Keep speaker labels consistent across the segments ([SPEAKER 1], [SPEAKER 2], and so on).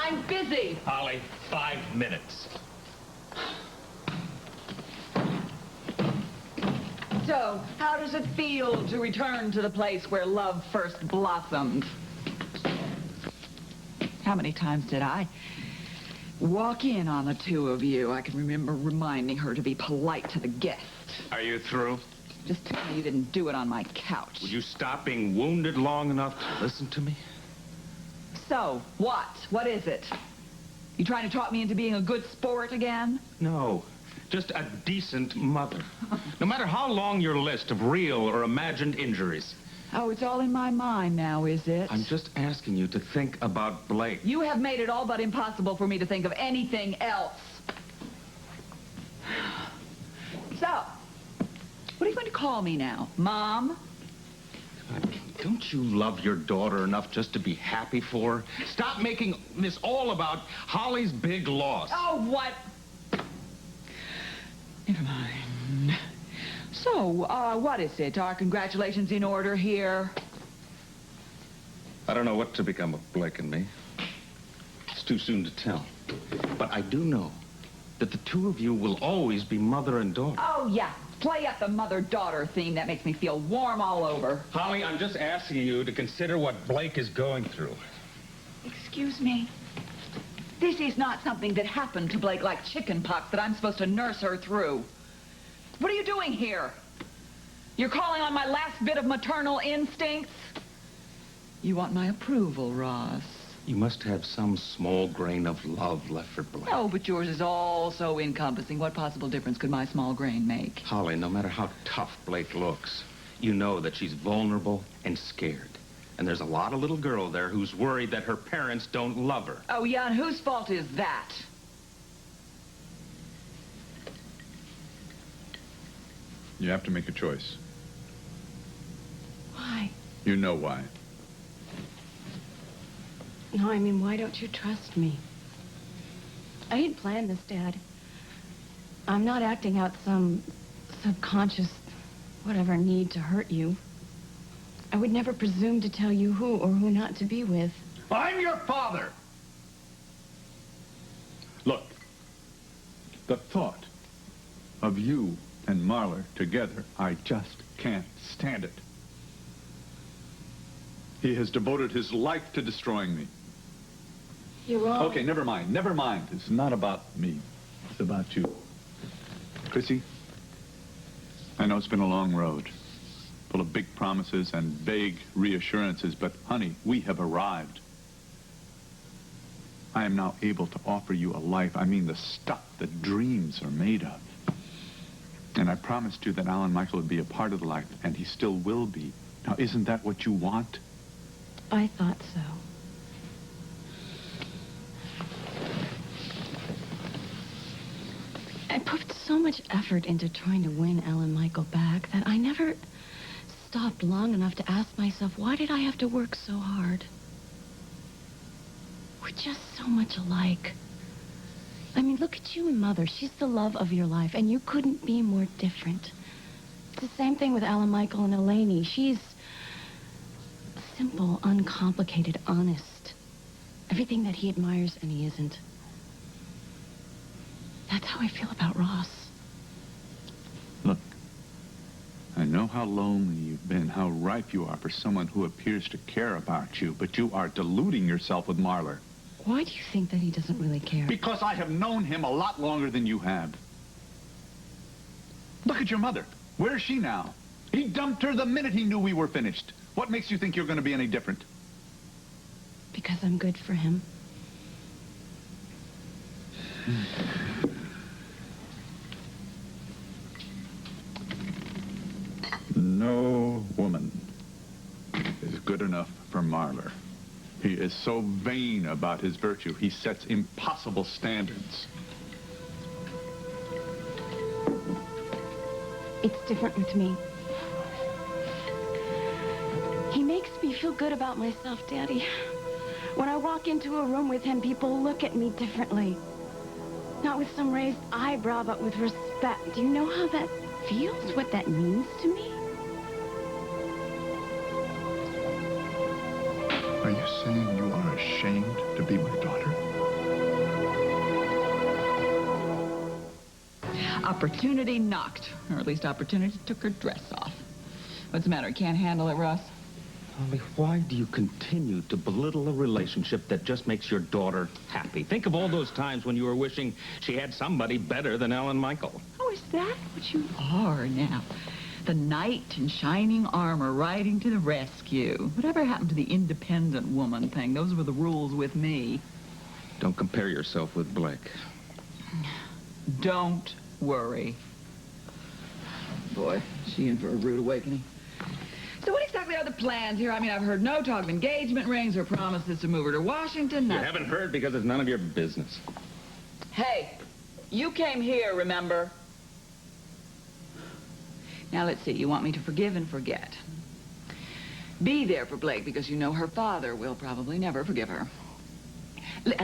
[SPEAKER 1] I'm busy.
[SPEAKER 2] Holly, 5 minutes.
[SPEAKER 1] So, how does it feel to return to the place where love first blossomed? How many times did I walk in on the two of you? I can remember reminding her to be polite to the guests.
[SPEAKER 2] Are you through?
[SPEAKER 1] Just tell me you didn't do it on my couch.
[SPEAKER 2] Would you stop being wounded long enough to listen to me?
[SPEAKER 1] So, what? What is it? You trying to talk me into being a good sport again?
[SPEAKER 2] No, just a decent mother. No matter how long your list of real or imagined injuries.
[SPEAKER 1] Oh, it's all in my mind now, is it?
[SPEAKER 2] I'm just asking you to think about Blake.
[SPEAKER 1] You have made it all but impossible for me to think of anything else. So, what are you going to call me now? Mom?
[SPEAKER 2] Don't you love your daughter enough just to be happy for her? Stop making this all about Holly's big loss.
[SPEAKER 1] Oh, what? Never mind. So, what is it? Are congratulations in order here?
[SPEAKER 2] I don't know what to become of Blake and me. It's too soon to tell. But I do know that the two of you will always be mother and daughter.
[SPEAKER 1] Oh, yeah. Play up the mother-daughter theme. That makes me feel warm all over.
[SPEAKER 2] Holly, I'm just asking you to consider what Blake is going through.
[SPEAKER 1] Excuse me? This is not something that happened to Blake like chicken pox that I'm supposed to nurse her through. What are you doing here? You're calling on my last bit of maternal instincts? You want my approval, Ross.
[SPEAKER 2] You must have some small grain of love left for Blake.
[SPEAKER 1] Oh, but yours is all so encompassing. What possible difference could my small grain make?
[SPEAKER 2] Holly, no matter how tough Blake looks, you know that she's vulnerable and scared. And there's a lot of little girl there who's worried that her parents don't love her.
[SPEAKER 1] Oh, yeah, and whose fault is that?
[SPEAKER 3] You have to make a choice.
[SPEAKER 4] Why?
[SPEAKER 3] You know why.
[SPEAKER 4] No, I mean, why don't you trust me? I didn't plan this, Dad. I'm not acting out some subconscious, whatever, need to hurt you. I would never presume to tell you who or who not to be with.
[SPEAKER 3] I'm your father! Look, the thought of you and Marler together, I just can't stand it. He has devoted his life to destroying me.
[SPEAKER 4] You're wrong.
[SPEAKER 3] Okay, never mind, never mind. It's not about me. It's about you. Chrissy, I know it's been a long road, full of big promises and vague reassurances, but honey, we have arrived. I am now able to offer you a life, I mean the stuff that dreams are made of. And I promised you that Alan Michael would be a part of the life, and he still will be. Now, isn't that what you want?
[SPEAKER 4] I thought so. I put so much effort into trying to win Alan Michael back that I never stopped long enough to ask myself, why did I have to work so hard? We're just so much alike. I mean, look at you and Mother. She's the love of your life, and you couldn't be more different. It's the same thing with Alan Michael and Eleni. She's simple, uncomplicated, honest. Everything that he admires and he isn't. That's how I feel about Ross.
[SPEAKER 3] Look, I know how lonely you've been, how ripe you are for someone who appears to care about you, but you are deluding yourself with Marler.
[SPEAKER 4] Why do you think that he doesn't really care?
[SPEAKER 3] Because I have known him a lot longer than you have. Look at your mother. Where is she now? He dumped her the minute he knew we were finished. What makes you think you're going to be any different?
[SPEAKER 4] Because I'm good for him.
[SPEAKER 3] No woman is good enough for Marler. He is so vain about his virtue, he sets impossible standards.
[SPEAKER 4] It's different with me. He makes me feel good about myself, Daddy. When I walk into a room with him, people look at me differently. Not with some raised eyebrow, but with respect. Do you know how that feels? What that means to me?
[SPEAKER 3] Are you saying you are ashamed to be my daughter?
[SPEAKER 1] Opportunity knocked. Or at least opportunity took her dress off. What's the matter? Can't handle it, Russ?
[SPEAKER 2] Holly, why do you continue to belittle a relationship that just makes your daughter happy? Think of all those times when you were wishing she had somebody better than Ellen Michael.
[SPEAKER 1] Oh, is that what you are now? The knight in shining armor riding to the rescue. Whatever happened to the independent woman thing? Those were the rules with me.
[SPEAKER 2] Don't compare yourself with Blake.
[SPEAKER 1] Don't worry. Boy, is she in for a rude awakening. So what exactly are the plans here? I mean, I've heard no talk of engagement rings or promises to move her to Washington.
[SPEAKER 2] You
[SPEAKER 1] Nothing.
[SPEAKER 2] haven't heard because it's none of your business.
[SPEAKER 1] Hey, you came here, remember? Now, let's see. You want me to forgive and forget. Be there for Blake because you know her father will probably never forgive her.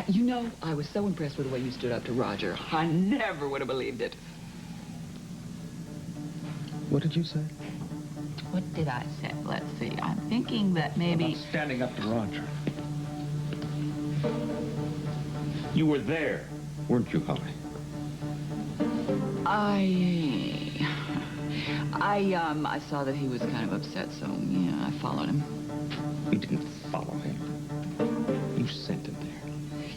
[SPEAKER 1] You know, I was so impressed with the way you stood up to Roger. I never would have believed it.
[SPEAKER 2] What did you say?
[SPEAKER 1] What did I say? Let's see. I'm thinking that maybe...
[SPEAKER 2] About standing up to Roger. You were there, weren't you, Holly?
[SPEAKER 1] I saw that he was kind of upset, so, yeah, I followed him.
[SPEAKER 2] You didn't follow him. You sent him there.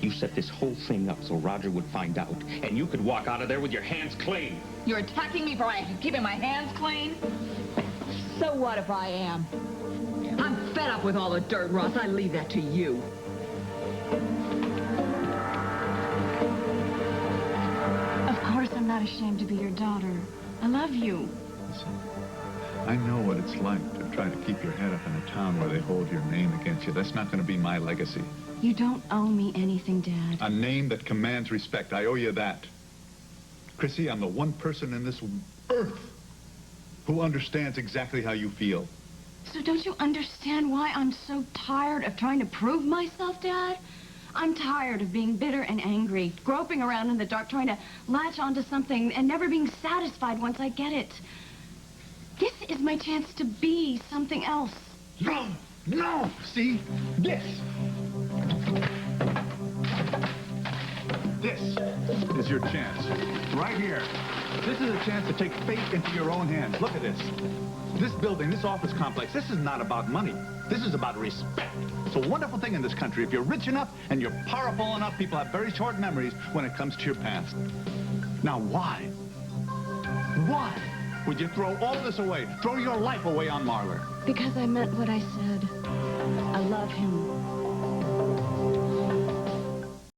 [SPEAKER 2] You set this whole thing up so Roger would find out, and you could walk out of there with your hands clean.
[SPEAKER 1] You're attacking me for keeping my hands clean? So what if I am? I'm fed up with all the dirt, Ross. I leave that to you.
[SPEAKER 4] Of course I'm not ashamed to be your daughter. I love you.
[SPEAKER 3] Listen, I know what it's like to try to keep your head up in a town where they hold your name against you. That's not going to be my legacy.
[SPEAKER 4] You don't owe me anything, Dad.
[SPEAKER 3] A name that commands respect. I owe you that. Chrissy, I'm the one person in this earth who understands exactly how you feel.
[SPEAKER 4] So don't you understand why I'm so tired of trying to prove myself, Dad? I'm tired of being bitter and angry, groping around in the dark, trying to latch onto something and never being satisfied once I get it. This is my chance to be something else.
[SPEAKER 3] No! No! See? This is your chance. Right here. This is a chance to take fate into your own hands. Look at this. This building, this office complex, this is not about money. This is about respect. It's a wonderful thing in this country. If you're rich enough and you're powerful enough, people have very short memories when it comes to your past. Now, why? Why would you throw all this away? Throw your life away on Marler?
[SPEAKER 4] Because I meant what I said. I love him.